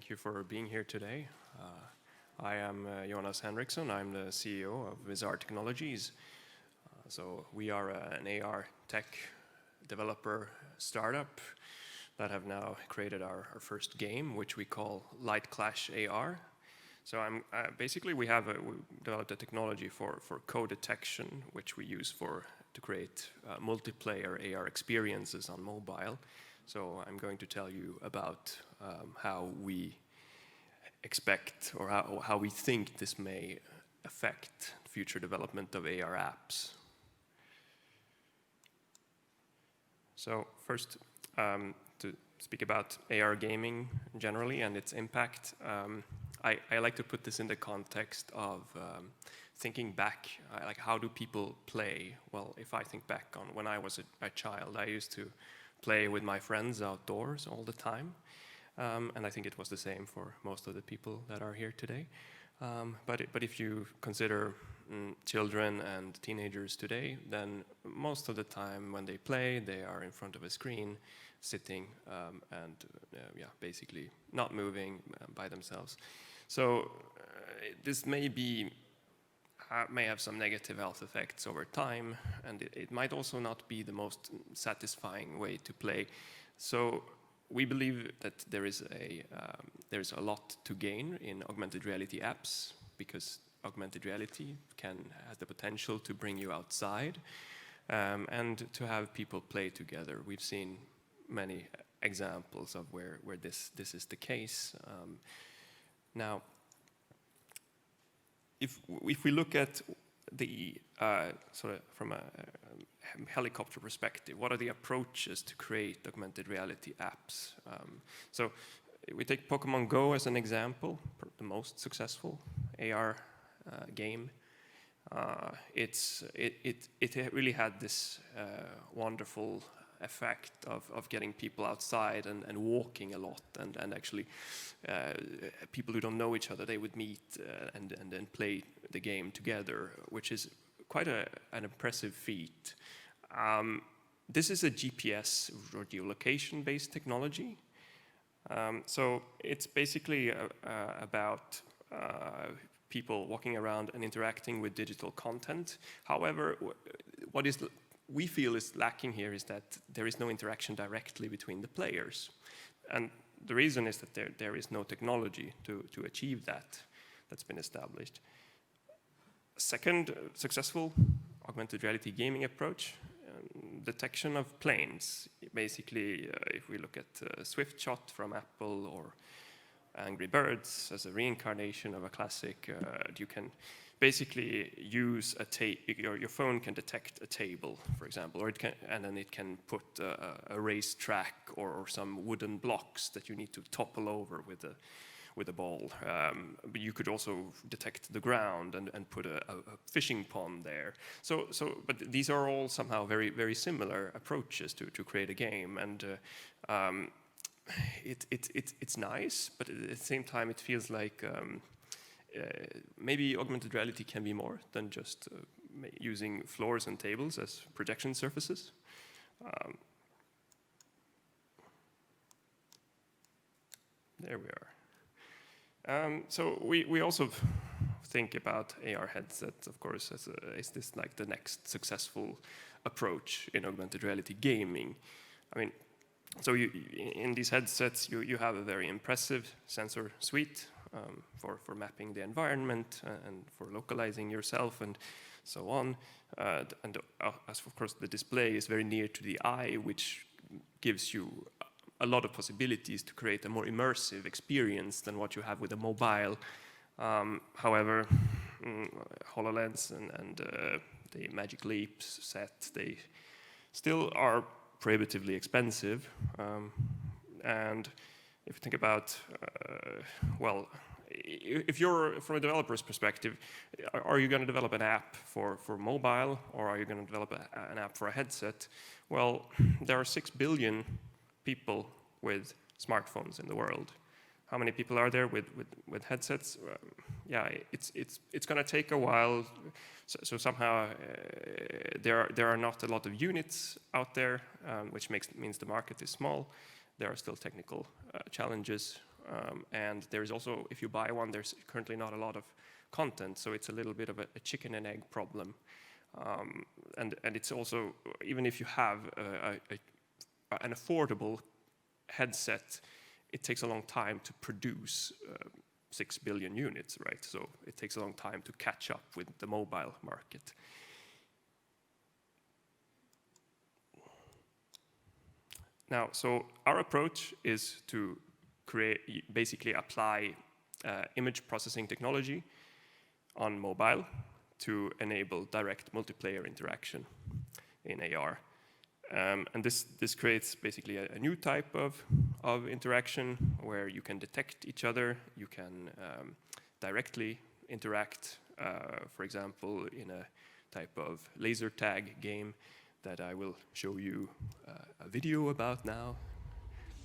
thank you for being here today. I am Jonas Henriksson. I'm the CEO of Vizar Technologies. So we are an AR tech developer startup that have now created our first game, which we call localize AR. So basically we developed a technology for code detection, which we use to create multiplayer AR experiences on mobile. So I'm going to tell you about how we expect or how we think this may affect future development of AR apps. So first, to speak about AR gaming generally and its impact, I like to put this in the context of thinking back, like how do people play? Well, if I think back on when I was a child, I used to play with my friends outdoors all the time. And I think it was the same for most of the people that are here today. But if you consider children and teenagers today, then most of the time when they play, they are in front of a screen, sitting and basically not moving by themselves. So this may have some negative health effects over time, and it might also not be the most satisfying way to play. So we believe that there's a lot to gain in augmented reality apps, because augmented reality has the potential to bring you outside and to have people play together. We've seen many examples of where this is the case. Now, if we look at the sort of from a helicopter perspective, what are the approaches to create augmented reality apps? So we take Pokemon Go as an example, the most successful AR game. It really had this wonderful effect of getting people outside and walking a lot, and actually people who don't know each other, they would meet and then play the game together, which is quite an impressive feat. This is a GPS or geolocation based technology. So it's basically about people walking around and interacting with digital content. However, what we feel is lacking here is that there is no interaction directly between the players. And the reason is that there is no technology to achieve that that's been established. Second successful augmented reality gaming approach, detection of planes. Basically, if we look at Swiftshot from Apple or Angry Birds as a reincarnation of a classic, you can basically use your phone can detect a table, for example, and then it can put a race track or some wooden blocks that you need to topple over with a ball. But you could also detect the ground and put a fishing pond there. But these are all somehow very, very similar approaches to create a game, and it's nice, but at the same time it feels like maybe augmented reality can be more than just using floors and tables as projection surfaces. There we are. So we also think about AR headsets, of course, is this like the next successful approach in augmented reality gaming? I mean, so in these headsets, you have a very impressive sensor suite for mapping the environment and for localizing yourself and so on. And as of course the display is very near to the eye, which gives you a lot of possibilities to create a more immersive experience than what you have with a mobile. However, HoloLens and the Magic Leap set, they still are prohibitively expensive. And if you think about, well, if you're from a developer's perspective, are you going to develop an app for mobile, or are you going to develop an app for a headset? Well, there are 6 billion people with smartphones in the world. How many people are there with headsets? Yeah, it's going to take a while. So somehow there are not a lot of units out there, which means the market is small. There are still technical challenges And there is also, if you buy one, there's currently not a lot of content, so it's a little bit of a chicken and egg problem. And it's also, even if you have an affordable headset, it takes a long time to produce 6 billion units, right? So it takes a long time to catch up with the mobile market. Now, so our approach is to basically apply image processing technology on mobile to enable direct multiplayer interaction in AR. And this creates basically a new type of interaction where you can detect each other, you can directly interact, for example, in a type of laser tag game that I will show you a video about now.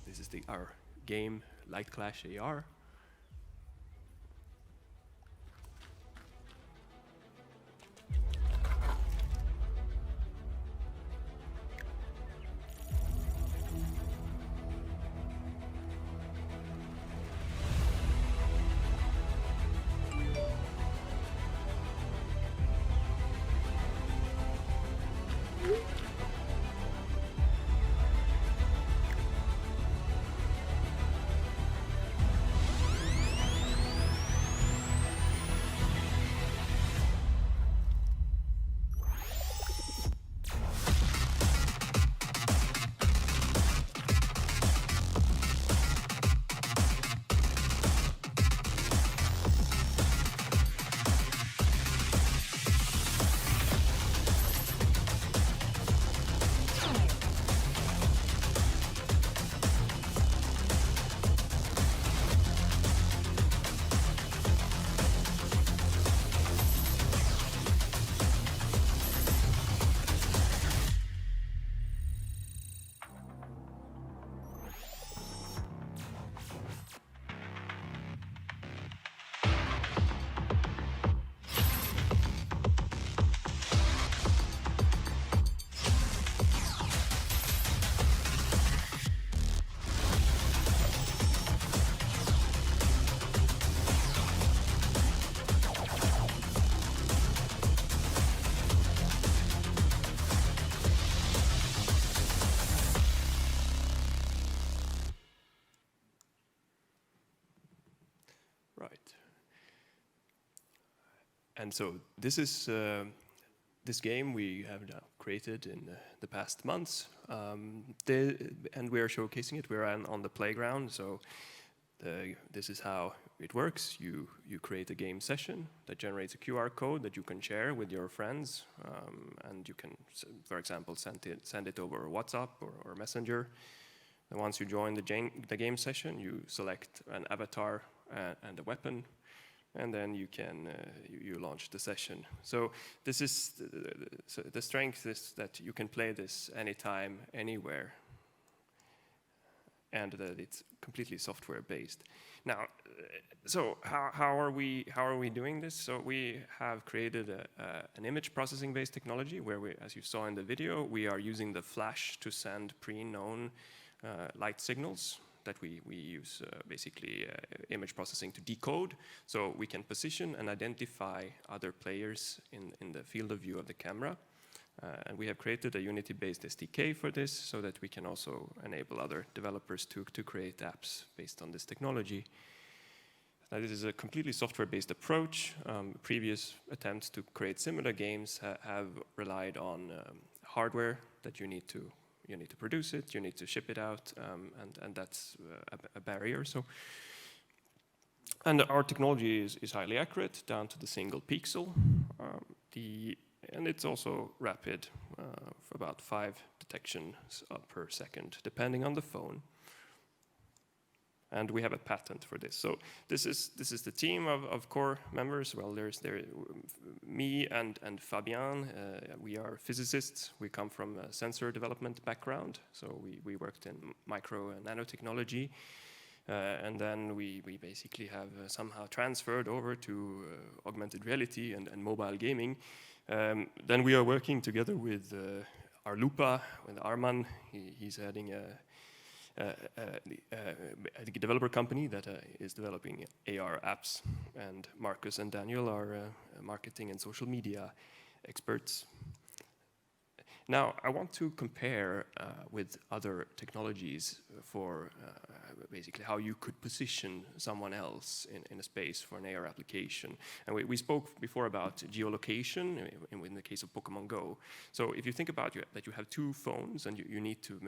This is our game, Light Clash AR. Right. And so this is this game we have now created in the past months, and we are showcasing it. We're on the playground, so this is how it works. You create a game session that generates a QR code that you can share with your friends, and you can, for example, send it over WhatsApp or Messenger. And once you join the game session, you select an avatar and a weapon, and then you can you launch the session. So this is the strength is that you can play this anytime, anywhere, and that it's completely software based. Now, so how are we doing this? So we have created an image processing based technology where we, as you saw in the video, we are using the flash to send pre-known light signals that we use basically image processing to decode, so we can position and identify other players in the field of view of the camera. And we have created a Unity-based SDK for this, so that we can also enable other developers to create apps based on this technology. Now, this is a completely software-based approach. Previous attempts to create similar games have relied on hardware that you need to produce it, you need to ship it out, and that's a barrier. So, and our technology is highly accurate down to the single pixel. And it's also rapid, for about 5 detections per second, depending on the phone. And we have a patent for this. So this is the team of core members. Well, there's me and Fabien. We are physicists. We come from a sensor development background. So we worked in micro and nanotechnology. And then we basically have somehow transferred over to augmented reality and mobile gaming. Then we are working together with our Lupa, with Arman. He's heading I think a developer company that is developing AR apps, and Marcus and Daniel are marketing and social media experts. Now, I want to compare with other technologies for basically how you could position someone else in a space for an AR application. And we spoke before about geolocation in the case of Pokemon Go. So if you think about that you have two phones and you need to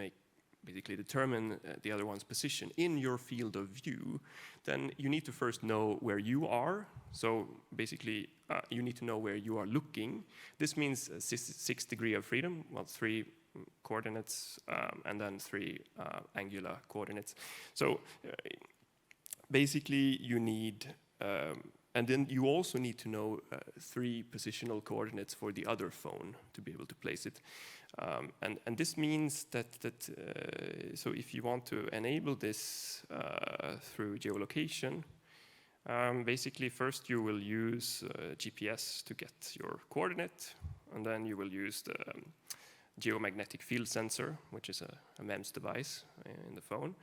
basically determine the other one's position in your field of view, then you need to first know where you are. So basically, you need to know where you are looking. This means 6 degrees of freedom, well, 3 coordinates, and then 3 angular coordinates. So basically, you need, and then you also need to know 3 positional coordinates for the other phone to be able to place it. And this means that so if you want to enable this through geolocation, basically first you will use GPS to get your coordinate, and then you will use the geomagnetic field sensor, which is a MEMS device in the phone,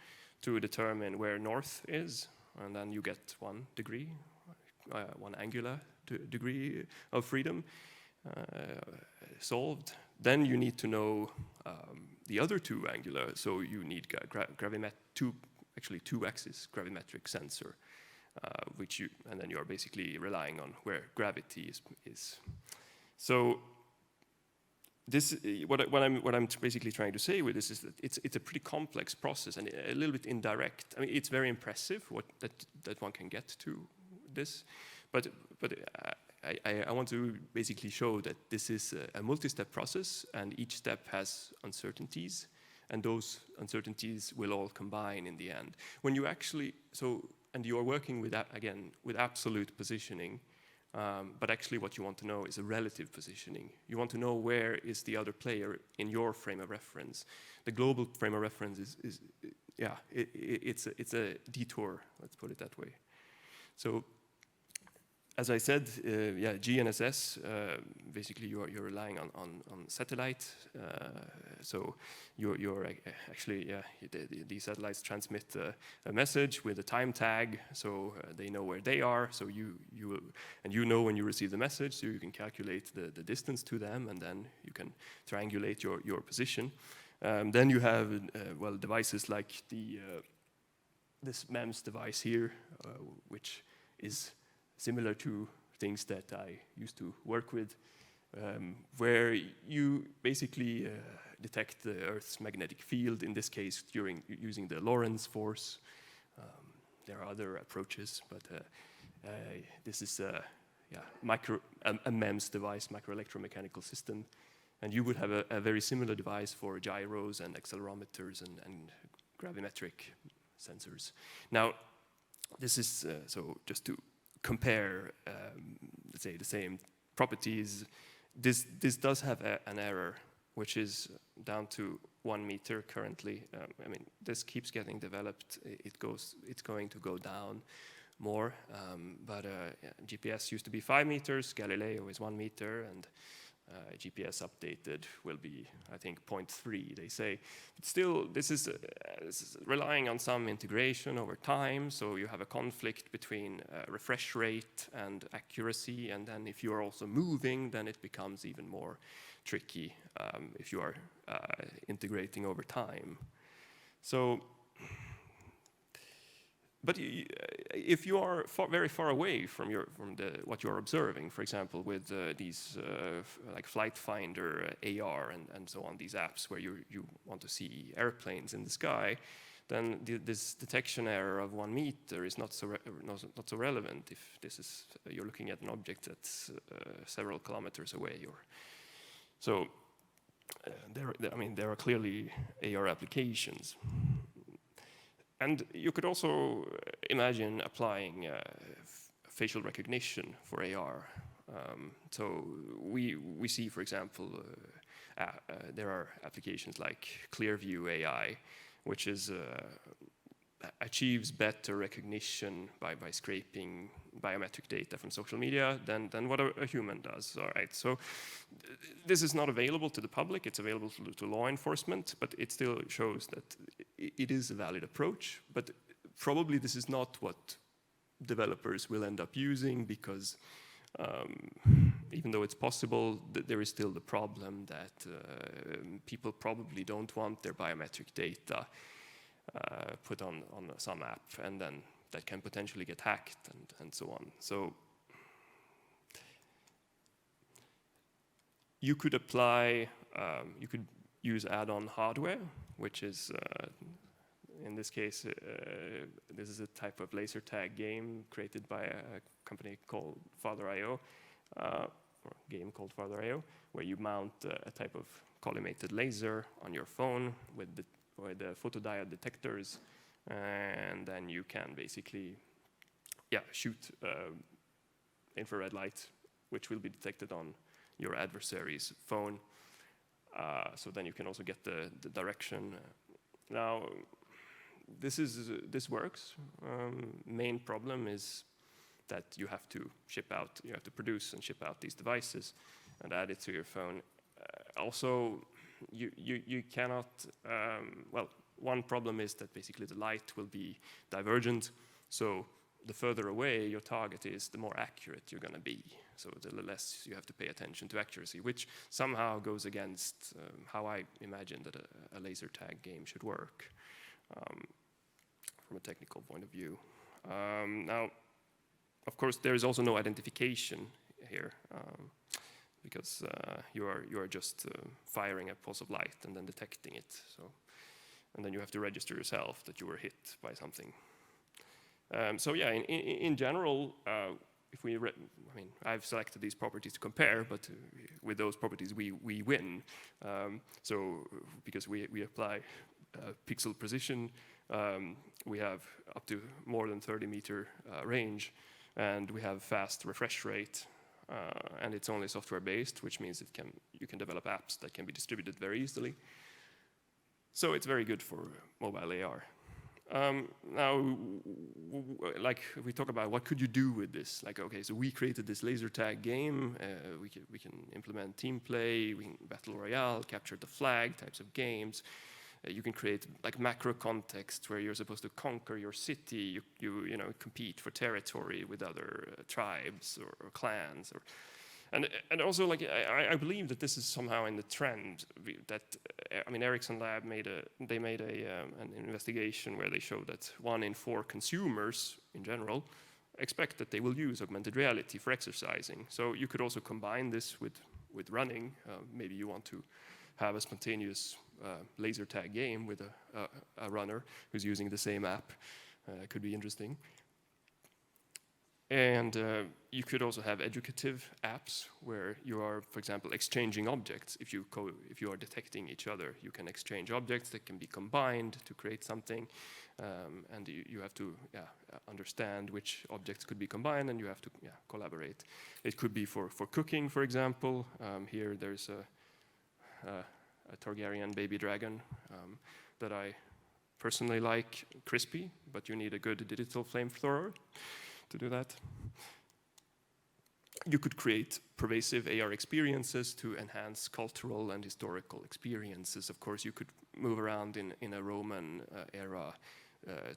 to determine where north is, and then you get 1 degree, 1 angular degree of freedom solved. Then you need to know the other 2 angular, so you need two axis gravimetric sensor, and then you are basically relying on where gravity is. So this, what I'm basically trying to say with this is that it's a pretty complex process and a little bit indirect. I mean, it's very impressive that one can get to this, but I want to basically show that this is a multi-step process, and each step has uncertainties, and those uncertainties will all combine in the end. When you actually, and you are working with that, again, with absolute positioning, but actually what you want to know is a relative positioning. You want to know where is the other player in your frame of reference. The global frame of reference it's a detour, let's put it that way. So, as I said, GNSS, basically you're relying on satellite. So you're actually, these satellites transmit a message with a time tag, so they know where they are. So you know when you receive the message, so you can calculate the distance to them, and then you can triangulate your position. Then you have devices like this MEMS device here, which is similar to things that I used to work with, where you basically detect the Earth's magnetic field, in this case using the Lorentz force. There are other approaches, but this is a MEMS device, microelectromechanical system, and you would have a very similar device for gyros and accelerometers and gravimetric sensors. Now, this is, so just to compare, let's say, the same properties, this does have an error, which is down to 1 meter currently. I mean, this keeps getting developed. It's going to go down more, but GPS used to be 5 meters, Galileo is 1 meter, and GPS updated will be, I think, 0.3, they say. But still, this is relying on some integration over time, so you have a conflict between refresh rate and accuracy, and then if you are also moving, then it becomes even more tricky if you are integrating over time. So, but if you are very far away from what you're observing, for example, with these like Flight Finder, AR, and so on, these apps where you want to see airplanes in the sky, then this detection error of 1 meter is not so relevant if you're looking at an object that's several kilometers away. So there are clearly AR applications. And you could also imagine applying facial recognition for AR. So we see, for example, there are applications like Clearview AI, which achieves better recognition by scraping biometric data from social media than what a human does. All right, so this is not available to the public. It's available to law enforcement, but it still shows that it is a valid approach, but probably this is not what developers will end up using, because even though it's possible, there is still the problem that people probably don't want their biometric data put on some app, and then that can potentially get hacked and so on. So you could apply, you could use add-on hardware, which is, in this case, this is a type of laser tag game created by a company called Father.io, or game called Father.io, where you mount a type of collimated laser on your phone with the photodiode detectors, and then you can basically, shoot infrared light, which will be detected on your adversary's phone. So then you can also get the direction. Now, this works. Main problem is that you have to produce and ship out these devices and add it to your phone. Also, you cannot, one problem is that basically the light will be divergent, so the further away your target is, the more accurate you're going to be. So the less you have to pay attention to accuracy, which somehow goes against how I imagine that a laser tag game should work from a technical point of view. Now, of course, there is also no identification here, because you are just firing a pulse of light and then detecting it. So, and then you have to register yourself that you were hit by something. So yeah, in general, I've selected these properties to compare, but with those properties we win. So because we apply pixel precision, we have up to more than 30-meter range, and we have fast refresh rate, and it's only software-based, which means you can develop apps that can be distributed very easily. So it's very good for mobile AR. Now, like we talk about what could you do with this? Like, okay, so we created this laser tag game. We can implement team play, we can battle royale, capture the flag types of games. You can create like macro context where you're supposed to conquer your city. You compete for territory with other tribes or clans, and also like I believe that this is somehow in the trend. That Ericsson Lab made an investigation where they showed that 1 in 4 consumers in general expect that they will use augmented reality for exercising. So you could also combine this with running. Maybe you want to have a spontaneous laser tag game with a runner who's using the same app. Could be interesting. And you could also have educative apps where you are, for example, exchanging objects. If you are detecting each other, you can exchange objects that can be combined to create something, and you have to understand which objects could be combined, and you have to collaborate. It could be for cooking, for example. Here there's a Targaryen baby dragon that I personally like crispy, but you need a good digital flamethrower to do that. You could create pervasive AR experiences to enhance cultural and historical experiences. Of course, you could move around in a Roman era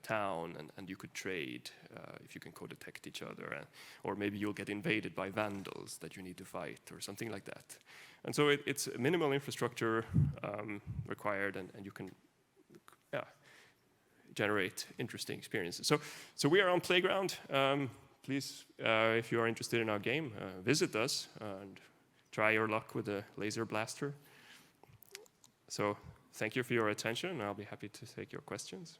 town, and you could trade if you can co-detect each other, or maybe you'll get invaded by vandals that you need to fight or something like that. And so it's minimal infrastructure required, and you can generate interesting experiences. So we are on Playground. Please, if you are interested in our game, visit us and try your luck with a laser blaster. So thank you for your attention. I'll be happy to take your questions.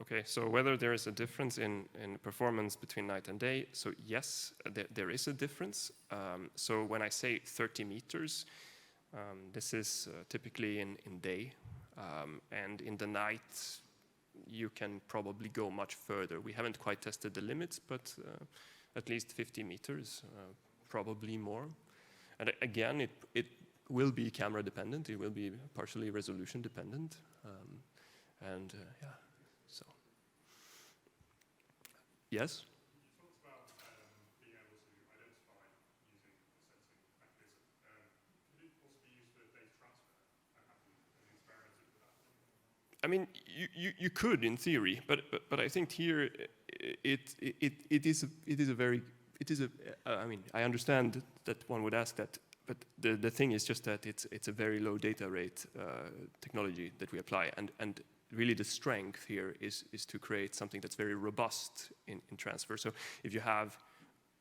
Okay, so whether there is a difference in performance between night and day, so yes, there is a difference. So when I say 30 meters, this is typically in day, and in the night, you can probably go much further. We haven't quite tested the limits, but at least 50 meters, probably more. And again, will be camera dependent. It will be partially resolution dependent, yeah. So yes. I mean, you could in theory, but I think here it is a very I mean, I understand that one would ask that, but the thing is just that it's a very low data rate technology that we apply, and really the strength here is to create something that's very robust in transfer. So if you have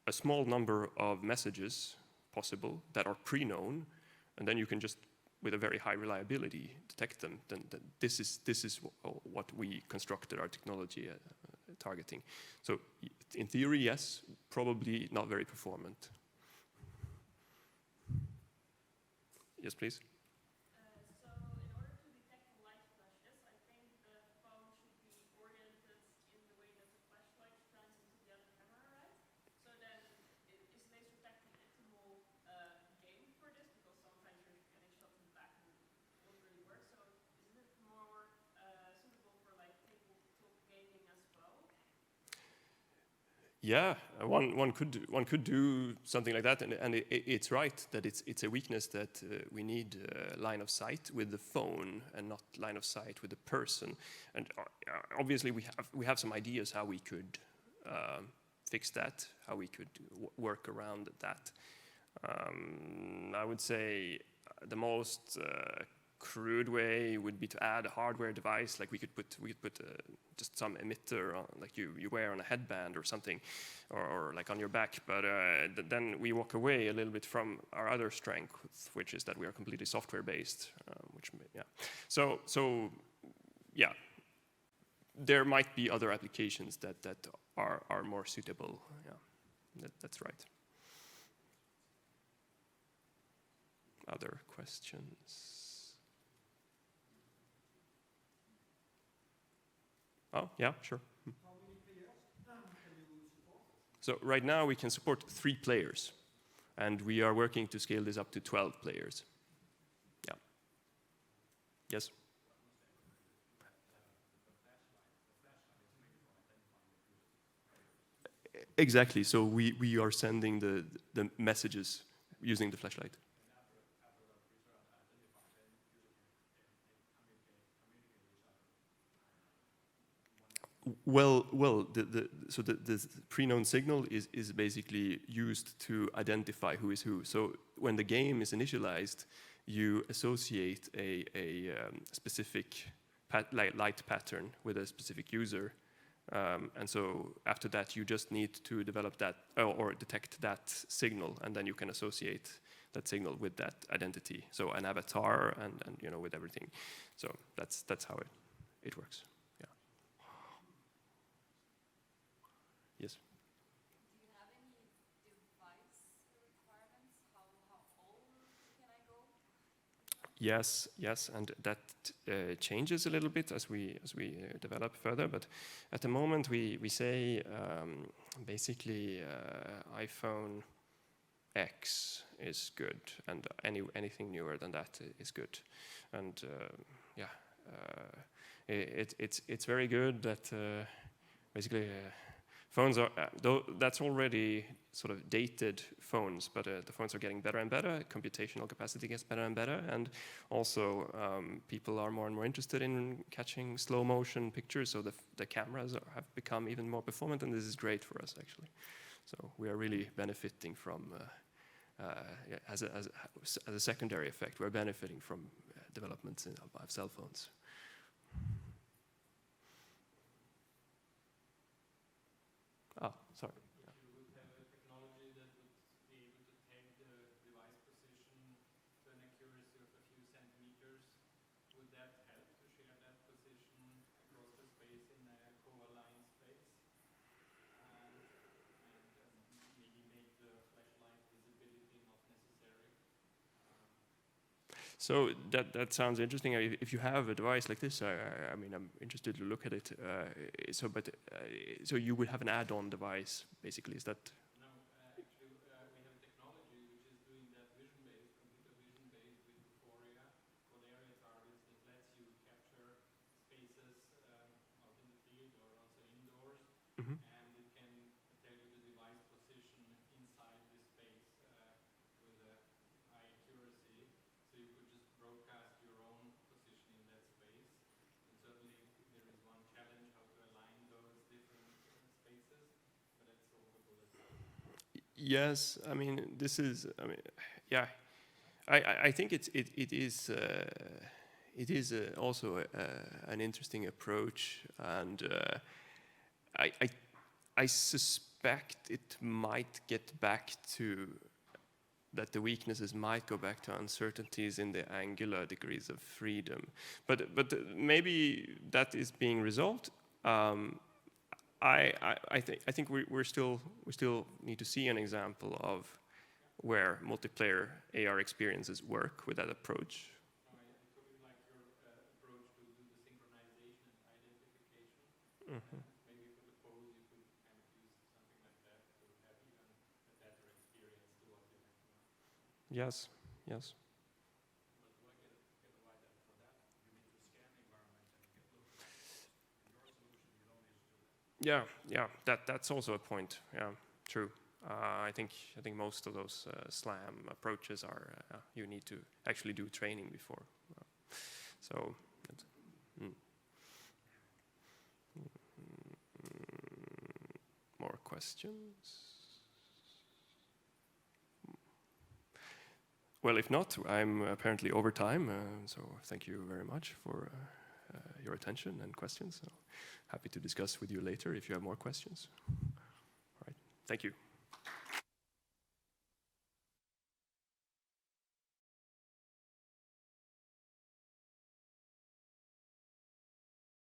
a small number of messages possible that are pre-known, and then you can just with a very high reliability detect them, then this is what we constructed our technology targeting. So in theory, yes, probably not very performant. Yes, please. So in order to detect light flashes, I think the phone should be oriented in the way that the flashlight shines into the other camera, right? So then is laser tag the optimal game for this? Because sometimes you're getting shots in the back and it won't really work. So isn't it more suitable for like tabletop gaming as well? Yeah, one could do something like that, and it's right that it's a weakness that we need line of sight with the phone and not line of sight with the person. And obviously we have some ideas how we could fix that, how we could work around that. I would say the most crude way would be to add a hardware device, like we could put just some emitter on, like you wear on a headband or something, or like on your back. But then we walk away a little bit from our other strength, which is that we are completely software based. So yeah, there might be other applications that are more suitable. Yeah, that's right. Other questions? Oh, yeah, sure. How many players can you support? So right now we can support 3 players, and we are working to scale this up to 12 players. Yeah. Yes? Exactly. So we are sending the messages using the flashlight. Well, so the pre-known signal is basically used to identify who is who. So when the game is initialized, you associate a specific light pattern with a specific user. And so after that, you just need to develop that or detect that signal, and then you can associate that signal with that identity. So an avatar and with everything. So that's how it works. Yes. Do you have any device requirements? How old can I go? Yes, and that changes a little bit as we develop further. But at the moment, we say basically iPhone X is good, and anything newer than that is good. And it's very good that basically. Phones are, that's already sort of dated phones, but the phones are getting better and better. Computational capacity gets better and better, and also people are more and more interested in catching slow motion pictures, so the cameras have become even more performant, and this is great for us actually. So we are really benefiting from, as a secondary effect, we're benefiting from developments of cell phones. Oh, sorry. If you would have a technology that would be able to tag the device position to an accuracy of a few centimeters, would that help to share that position across the space in a co-aligned space? And maybe make the flashlight visibility not necessary? So that sounds interesting. If you have a device like this, I mean, I'm interested to look at it. So you would have an add-on device, basically. Is that? No, actually, we have a technology which is doing that vision-based, computer vision-based Yes, I mean, this is, I mean, yeah, I think it is also an interesting approach, and I, I, I suspect it might get back to that the weaknesses might go back to uncertainties in the angular degrees of freedom, but maybe that is being resolved. I think we still need to see an example of where multiplayer AR experiences work with that approach. No, I totally like your approach to do the synchronization and identification. Mhm. Maybe for the pose you could kind of use something like that to have even a better experience to what you have now. Yes, yes. But do I get a light then for that? You need to scan the environment and get localized. In your solution, you don't need to do that. Yeah, that's also a point. Yeah, true. I think most of those SLAM approaches are you need to actually do training before. So, more questions? Well, if not, I'm apparently over time, so thank you very much for your attention and questions. So happy to discuss with you later if you have more questions. All right, thank you.